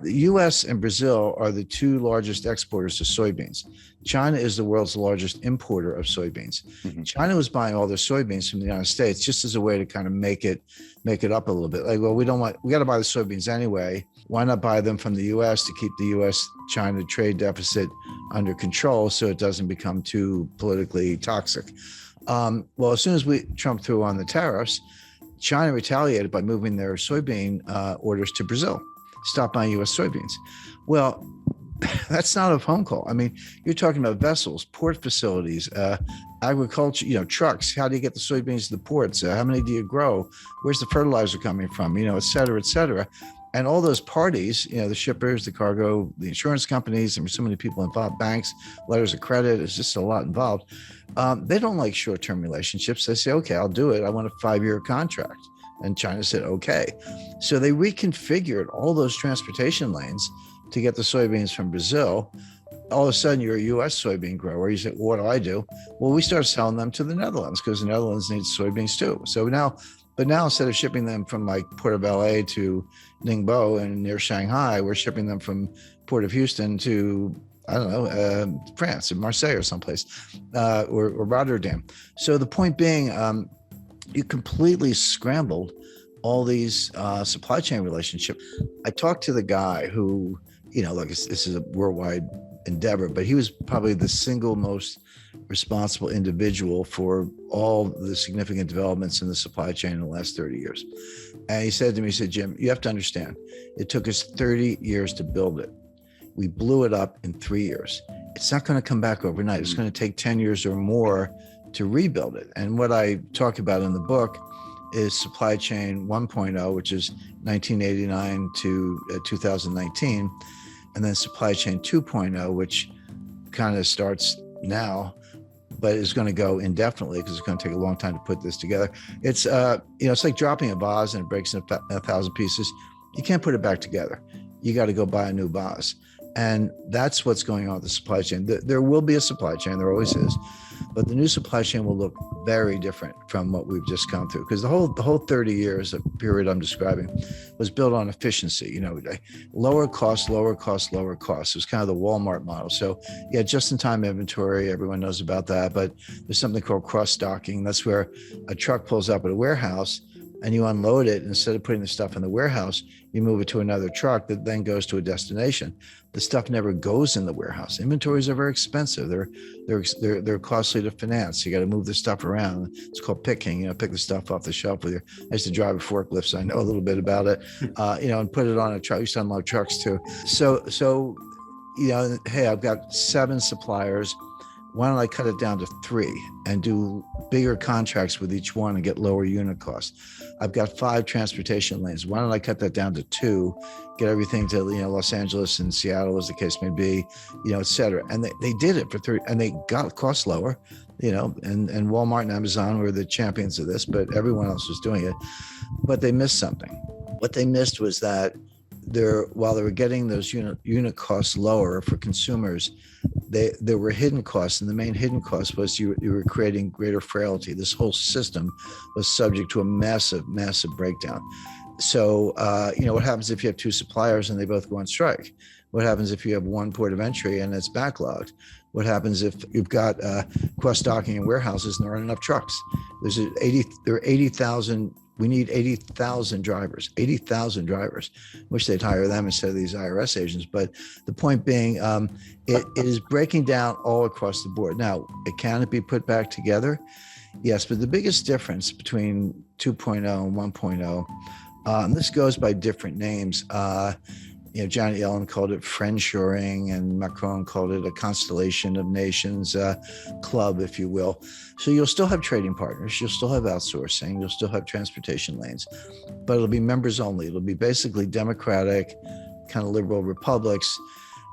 The US and Brazil are the two largest exporters of soybeans. China is the world's largest importer of soybeans. Mhm. China was buying all their soybeans from the United States just as a way to kind of make it up a little bit. Like, well, we got to buy the soybeans anyway. Why not buy them from the US to keep the US-China trade deficit under control so it doesn't become too politically toxic? Well, as soon as Trump threw on the tariffs, China retaliated by moving their soybean orders to Brazil, stop buying U.S. soybeans. Well, that's not a phone call. I mean, you're talking about vessels, port facilities, agriculture, trucks. How do you get the soybeans to the ports? How many do you grow? Where's the fertilizer coming from? Et cetera, et cetera. And all those parties, the shippers, the cargo, the insurance companies, and so many people involved, banks, letters of credit, it's just a lot involved. They don't like short-term relationships. They say, okay, I'll do it. I want a 5-year contract. And China said, okay. So they reconfigured all those transportation lanes to get the soybeans from Brazil. All of a sudden, you're a U.S. soybean grower. You say, well, what do? Well, we started selling them to the Netherlands because the Netherlands needs soybeans too. So now instead of shipping them from like Port of LA to Ningbo and near Shanghai, we're shipping them from Port of Houston to, I don't know, France, or Marseille or someplace, or Rotterdam. So the point being, you completely scrambled all these supply chain relationships. I talked to the guy who, look, this is a worldwide endeavor, but he was probably the single most responsible individual for all the significant developments in the supply chain in the last 30 years. And he said to me, Jim, you have to understand, it took us 30 years to build it. We blew it up in 3 years. It's not going to come back overnight. It's going to take 10 years or more to rebuild it. And what I talk about in the book is supply chain 1.0, which is 1989 to 2019, and then supply chain 2.0, which kind of starts now, but is going to go indefinitely because it's going to take a long time to put this together. It's it's like dropping a vase and it breaks in 1,000 pieces. You can't put it back together. You got to go buy a new vase. And that's what's going on with the supply chain. There will be a supply chain, there always is, but the new supply chain will look very different from what we've just gone through, because the whole 30 years of period I'm describing was built on efficiency, lower cost, lower cost, lower cost. It was kind of the Walmart model. So yeah, just-in-time inventory, everyone knows about that, but there's something called cross-stocking. That's where a truck pulls up at a warehouse and you unload it. Instead of putting the stuff in the warehouse, you move it to another truck that then goes to a destination. The stuff never goes in the warehouse. Inventories are very expensive. They're costly to finance. You got to move the stuff around. It's called picking. Pick the stuff off the shelf with your. I used to drive a forklift, so I know a little bit about it. And put it on a truck. I used to unload trucks too. So hey, I've got 7 suppliers. Why don't I cut it down to 3 and do bigger contracts with each one and get lower unit costs? I've got 5 transportation lanes. Why don't I cut that down to 2, get everything to Los Angeles and Seattle, as the case may be, et cetera. And they did it for 3, and they got costs lower, and Walmart and Amazon were the champions of this, but everyone else was doing it. But they missed something. What they missed was that while they were getting those unit costs lower for consumers, there were hidden costs, and the main hidden cost was you were creating greater frailty. This whole system was subject to a massive breakdown. So what happens if you have 2 suppliers and they both go on strike? What happens if you have one port of entry and it's backlogged? What happens if you've got cross-docking in warehouses and there aren't enough trucks? There are 80,000. We need 80,000 drivers, Wish they'd hire them instead of these IRS agents. But the point being, it is breaking down all across the board. Now, can it be put back together? Yes, but the biggest difference between 2.0 and 1.0, and this goes by different names. Janet Yellen called it friendshoring, and Macron called it a constellation of nations club, if you will. So you'll still have trading partners, you'll still have outsourcing, you'll still have transportation lanes, but it'll be members only. It'll be basically democratic, kind of liberal republics,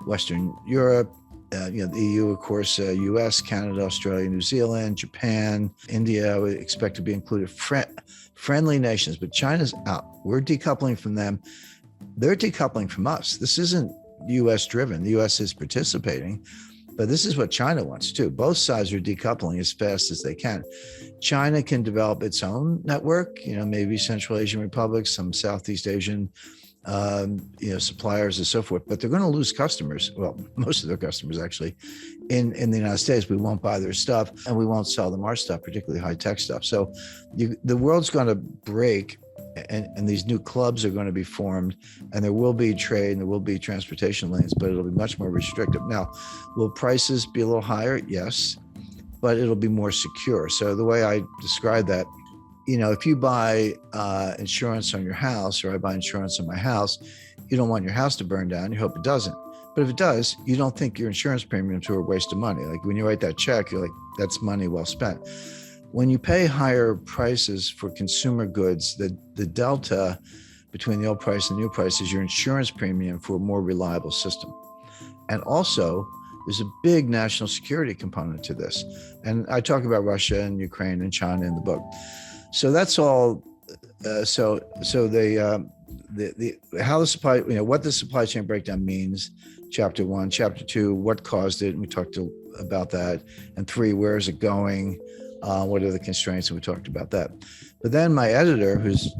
Western Europe, the EU, of course, US, Canada, Australia, New Zealand, Japan, India, I would expect to be included. Friendly nations, but China's out. We're decoupling from them. They're decoupling from us. This isn't U.S. driven. The U.S. is participating, but this is what China wants too. Both sides are decoupling as fast as they can. China can develop its own network, maybe Central Asian republics, some Southeast Asian suppliers and so forth, but they're going to lose customers. Well, most of their customers actually in the United States. We won't buy their stuff and we won't sell them our stuff, particularly high tech stuff. So the world's going to break, and these new clubs are going to be formed, and there will be trade and there will be transportation lanes, but it'll be much more restrictive. Now, will prices be a little higher? Yes, but it'll be more secure. So the way I describe that, if you buy insurance on your house, or I buy insurance on my house, you don't want your house to burn down. You hope it doesn't. But if it does, you don't think your insurance premiums are a waste of money. Like when you write that check, you're like, that's money well spent. When you pay higher prices for consumer goods, the delta between the old price and the new price is your insurance premium for a more reliable system. And also, there's a big national security component to this. And I talk about Russia and Ukraine and China in the book. So that's all. So how the supply, what the supply chain breakdown means, chapter 1, chapter 2, what caused it, and we talked about that, and 3, where is it going, what are the constraints, and we talked about that. But then my editor, who's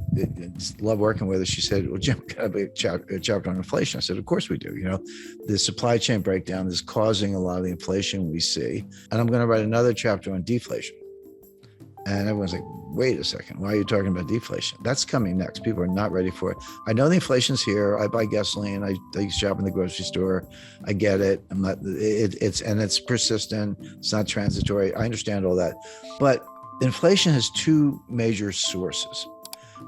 love working with us, she said, well, Jim, got to be a chapter on inflation. I said, of course we do. The supply chain breakdown is causing a lot of the inflation we see, and I'm going to write another chapter on deflation. And everyone's like, wait a second, why are you talking about deflation? That's coming next. People are not ready for it. I know the inflation's here. I buy gasoline. I shop in the grocery store. I get it. It's persistent. It's not transitory. I understand all that. But inflation has 2 major sources.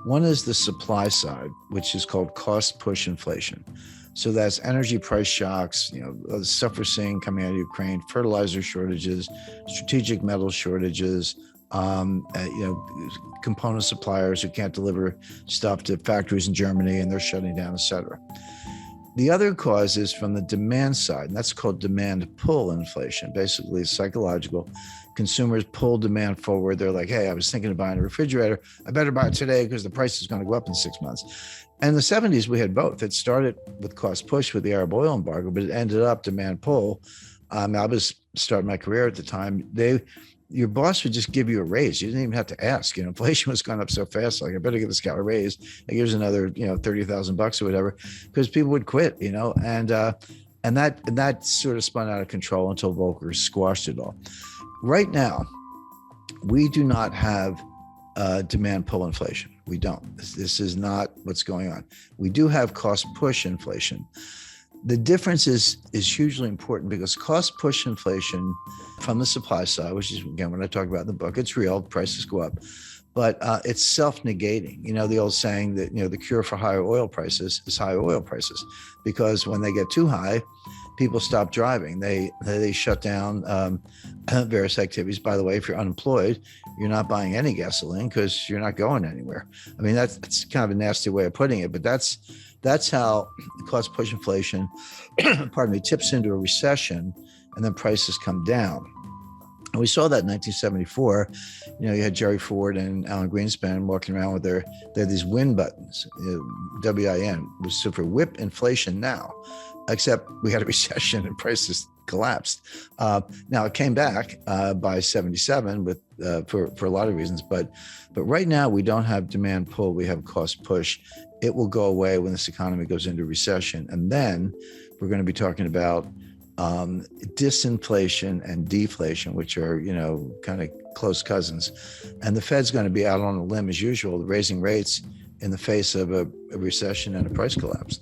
One is the supply side, which is called cost push inflation. So that's energy price shocks, the stuff we're seeing coming out of Ukraine, fertilizer shortages, strategic metal shortages, component suppliers who can't deliver stuff to factories in Germany and they're shutting down, et cetera. The other cause is from the demand side, and that's called demand pull inflation. Basically, it's psychological. Consumers pull demand forward. They're like, hey, I was thinking of buying a refrigerator. I better buy it today because the price is going to go up in 6 months. And in the 70s, we had both. It started with cost push with the Arab oil embargo, but it ended up demand pull. I was starting my career at the time. Your boss would just give you a raise. You didn't even have to ask. Inflation was going up so fast. Like, I better give this guy a raise. Like, here's another, $30,000 or whatever, because people would quit. And that sort of spun out of control until Volcker squashed it all. Right now, we do not have demand pull inflation. We don't. This is not what's going on. We do have cost push inflation. The difference is hugely important because cost push inflation from the supply side, which is, again, when I talk about in the book, it's real, prices go up, but it's self-negating. The old saying that, the cure for higher oil prices is higher oil prices, because when they get too high, people stop driving. They shut down various activities. By the way, if you're unemployed, you're not buying any gasoline because you're not going anywhere. I mean, that's kind of a nasty way of putting it, but that's how cost push inflation, tips into a recession, and then prices come down. And we saw that in 1974. You had Jerry Ford and Alan Greenspan walking around with they had these win buttons, WIN, was so for whip inflation now, except we had a recession and prices collapsed. Now it came back by 77 with for a lot of reasons, but right now we don't have demand pull, we have cost push. It will go away when this economy goes into recession. And then we're going to be talking about disinflation and deflation, which are, kind of close cousins. And the Fed's going to be out on a limb as usual, raising rates in the face of a recession and a price collapse.